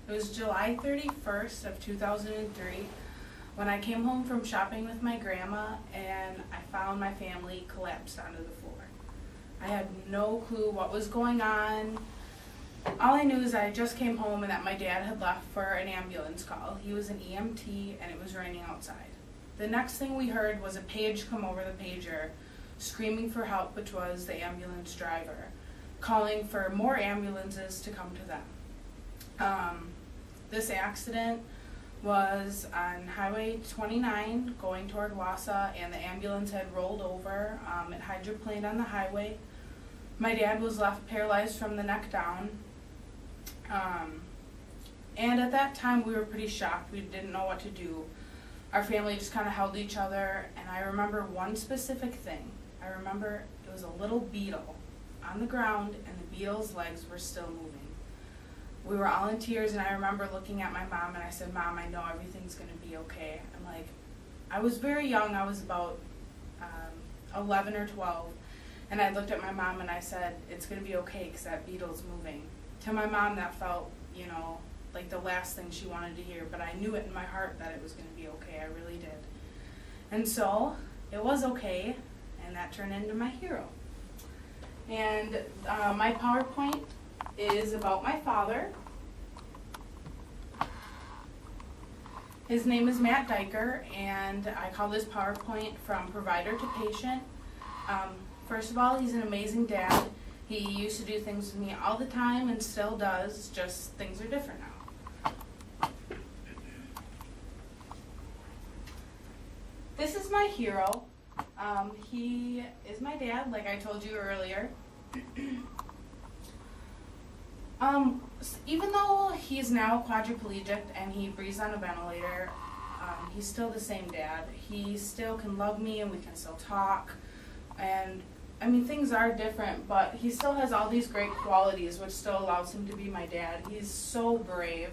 It was July 31st of 2003 when I came home from shopping with my grandma and I found my family collapsed onto the floor. I had no clue what was going on. All I knew is I just came home and that my dad had left for an ambulance call. He was an EMT and it was raining outside. The next thing we heard was a page come over the pager screaming for help, which was the ambulance driver, calling for more ambulances to come to them. This accident was on Highway 29 going toward Wausau, and the ambulance had rolled over. It hydroplaned on the highway. My dad was left paralyzed from the neck down. And at that time we were pretty shocked. We didn't know what to do. Our family just kind of held each other, and I remember one specific thing. I remember it was a little beetle on the ground and the beetle's legs were still moving. We were all in tears, and I remember looking at my mom and I said, "Mom, I know everything's going to be okay." I'm like, I was very young. I was about 11 or 12, and I looked at my mom and I said, "It's going to be okay because that beetle's moving." To my mom, that felt, like the last thing she wanted to hear, but I knew it in my heart that it was going to be okay. I really did. And so it was okay, and that turned into my hero. And my PowerPoint is about my father. His name is Matt Diker, and I call this PowerPoint from provider to patient. First of all, he's an amazing dad. He used to do things with me all the time and still does, just things are different now. This is my hero. He is my dad, like I told you earlier. Even though he's now quadriplegic and he breathes on a ventilator, he's still the same dad. He still can love me and we can still talk. And I mean, things are different, but he still has all these great qualities which still allows him to be my dad. He's so brave.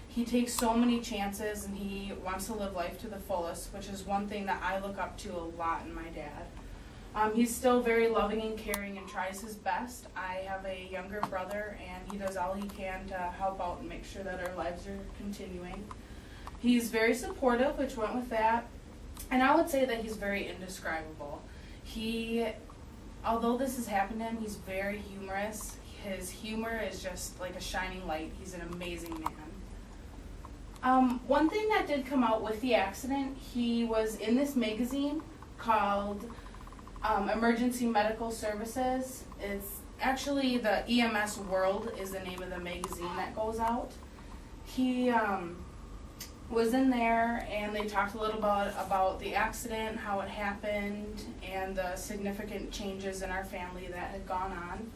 He takes so many chances and he wants to live life to the fullest, which is one thing that I look up to a lot in my dad. He's still very loving and caring and tries his best. I have a younger brother and he does all he can to help out and make sure that our lives are continuing. He's very supportive, which went with that. And I would say that he's very indescribable. Although this has happened to him, he's very humorous. His humor is just like a shining light. He's an amazing man. One thing that did come out with the accident, he was in this magazine called Emergency Medical Services. It's actually the EMS World is the name of the magazine that goes out. He was in there and they talked a little about the accident, how it happened, and the significant changes in our family that had gone on.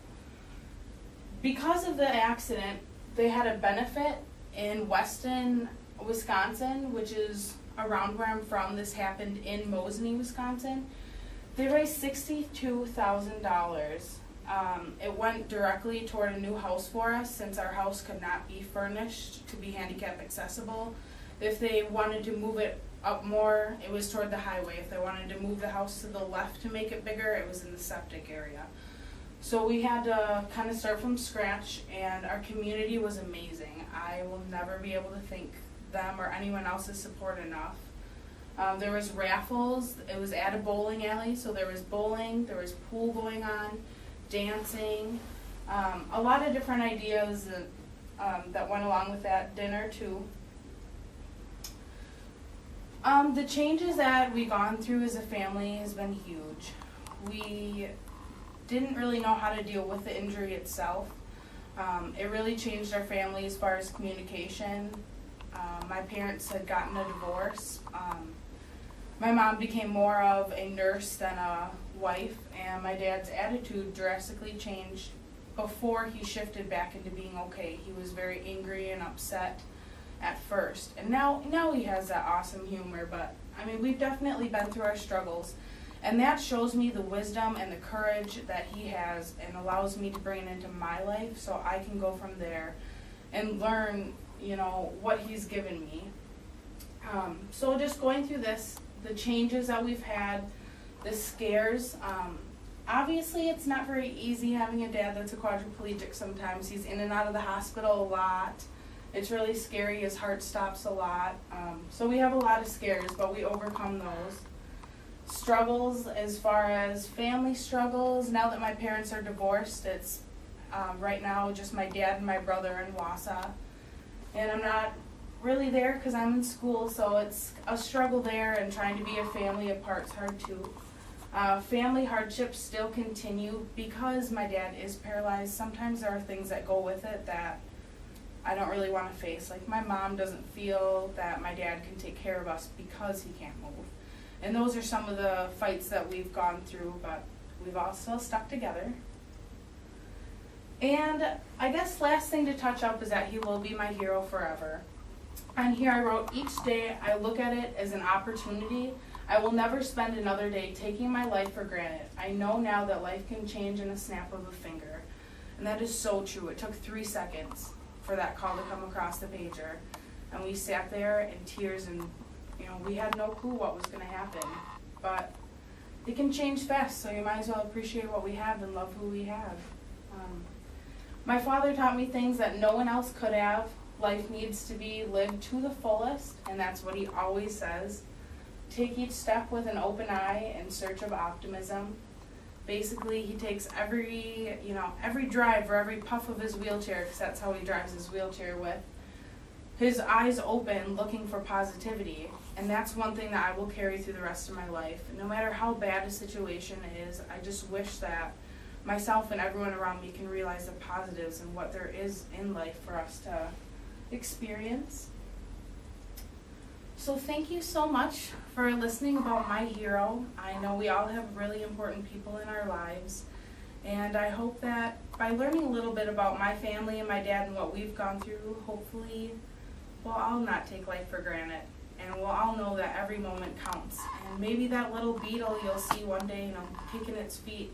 Because of the accident, they had a benefit in Weston, Wisconsin, which is around where I'm from. This happened in Mosinee, Wisconsin. They raised $62,000. It went directly toward a new house for us since our house could not be furnished to be handicap accessible. If they wanted to move it up more, it was toward the highway. If they wanted to move the house to the left to make it bigger, it was in the septic area. So we had to kind of start from scratch, and our community was amazing. I will never be able to thank them or anyone else's support enough. There was raffles. It was at a bowling alley, so there was bowling, there was pool going on, dancing, a lot of different ideas that went along with that, dinner too. The changes that we've gone through as a family has been huge. We didn't really know how to deal with the injury itself. It really changed our family as far as communication. My parents had gotten a divorce. My mom became more of a nurse than a wife, and my dad's attitude drastically changed before he shifted back into being okay. He was very angry and upset at first, and now he has that awesome humor, but I mean, we've definitely been through our struggles, and that shows me the wisdom and the courage that he has and allows me to bring it into my life so I can go from there and learn, what he's given me. So just going through this, the changes that we've had, the scares, obviously it's not very easy having a dad that's a quadriplegic sometimes. He's in and out of the hospital a lot. It's really scary. His heart stops a lot. So we have a lot of scares, but we overcome those. Struggles as far as family struggles. Now that my parents are divorced, it's right now just my dad and my brother in Wausau. And I'm not really there because I'm in school, so it's a struggle there, and trying to be a family apart's hard too. Family hardships still continue because my dad is paralyzed. Sometimes there are things that go with it that I don't really want to face. Like my mom doesn't feel that my dad can take care of us because he can't move. And those are some of the fights that we've gone through, but we've all still stuck together. And I guess last thing to touch up is that he will be my hero forever. And here I wrote, each day I look at it as an opportunity. I will never spend another day taking my life for granted. I know now that life can change in a snap of a finger. And that is so true. It took 3 seconds for that call to come across the pager. And we sat there in tears, and we had no clue what was going to happen. But it can change fast, so you might as well appreciate what we have and love who we have. My father taught me things that no one else could have. Life needs to be lived to the fullest, and that's what he always says. Take each step with an open eye in search of optimism. Basically, he takes every drive or every puff of his wheelchair, because that's how he drives his wheelchair with, his eyes open, looking for positivity. And that's one thing that I will carry through the rest of my life. No matter how bad a situation is, I just wish that myself and everyone around me can realize the positives and what there is in life for us to experience. So thank you so much for listening about my hero. I know we all have really important people in our lives, and I hope that by learning a little bit about my family and my dad and what we've gone through, hopefully we'll all not take life for granted, and we'll all know that every moment counts. And maybe that little beetle you'll see one day, kicking its feet,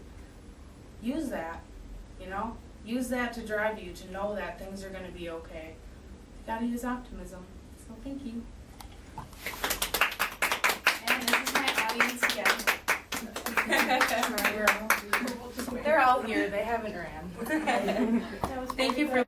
use that, use that to drive you to know that things are going to be okay. You gotta use optimism. So thank you. And this is my audience again. They're all here. They haven't ran. Thank you for